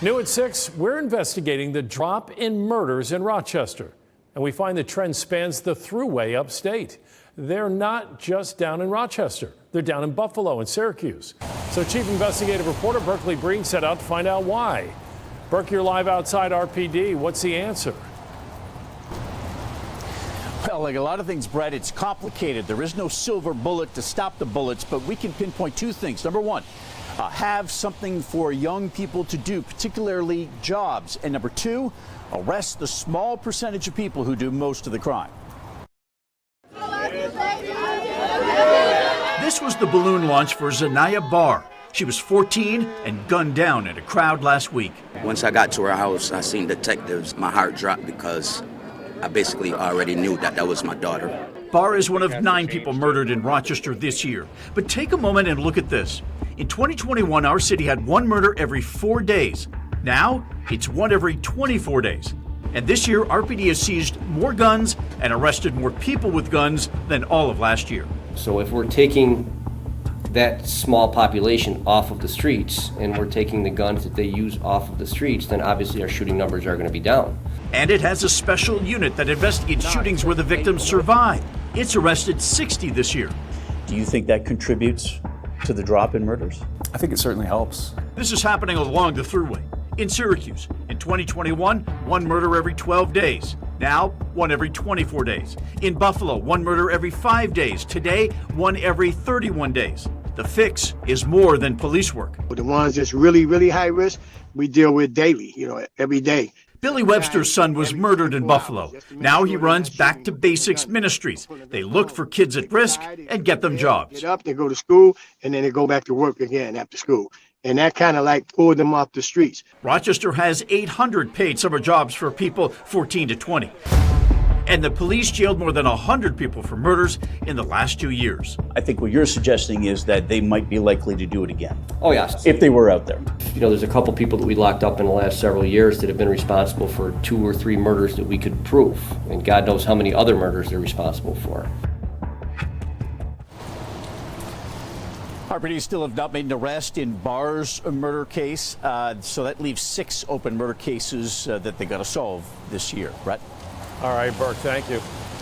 New at 6, we're investigating the drop in murders in Rochester. And we find the trend spans the Thruway upstate. They're not just down in Rochester. They're down in Buffalo and Syracuse. So Chief Investigative Reporter Berkeley Breen set out to find out why. Burke, you're live outside RPD. What's the answer? Well, like a lot of things, Brett, it's complicated. There is no silver bullet to stop the bullets, but we can pinpoint two things. Number one, have something for young people to do, particularly jobs. And number two, arrest the small percentage of people who do most of the crime. This was the balloon launch for Zanaya Barr. She was 14 and gunned down in a crowd last week. Once I got to her house, I seen detectives. My heart dropped because I basically already knew that that was my daughter. Barr is one of 9 people murdered in Rochester this year. But take a moment and look at this. In 2021, our city had 1 murder every 4 days. Now, it's 1 every 24 days. And this year, RPD has seized more guns and arrested more people with guns than all of last year. So if we're taking that small population off of the streets and we're taking the guns that they use off of the streets, then obviously our shooting numbers are going to be down. And it has a special unit that investigates shootings where the victims survive. It's arrested 60 this year. Do you think that contributes to the drop in murders? I think it certainly helps. This is happening along the Thruway. In Syracuse, in 2021, 1 murder every 12 days. Now, 1 every 24 days. In Buffalo, 1 murder every 5 days. Today, 1 every 31 days. The fix is more than police work. The ones that's really, really high risk, we deal with daily, every day. Billy Webster's son was murdered in Buffalo. Now he runs Back to Basics Ministries. They look for kids at risk and get them jobs. Get up, they go to school, and then they go back to work again after school. And that kind of like pulled them off the streets. Rochester has 800 paid summer jobs for people 14 to 20. And the police jailed more than 100 people for murders in the last 2 years. I think what you're suggesting is that they might be likely to do it again. Oh, yes. If they were out there. There's a couple people that we locked up in the last several years that have been responsible for 2 or 3 murders that we could prove. And God knows how many other murders they're responsible for. RPD still have not made an arrest in Barr's murder case, so that leaves 6 open murder cases that they got to solve this year. Brett? All right, Burke, thank you.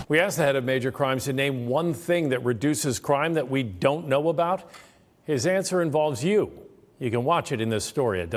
We asked the head of major crimes to name one thing that reduces crime that we don't know about. His answer involves you. You can watch it in this story at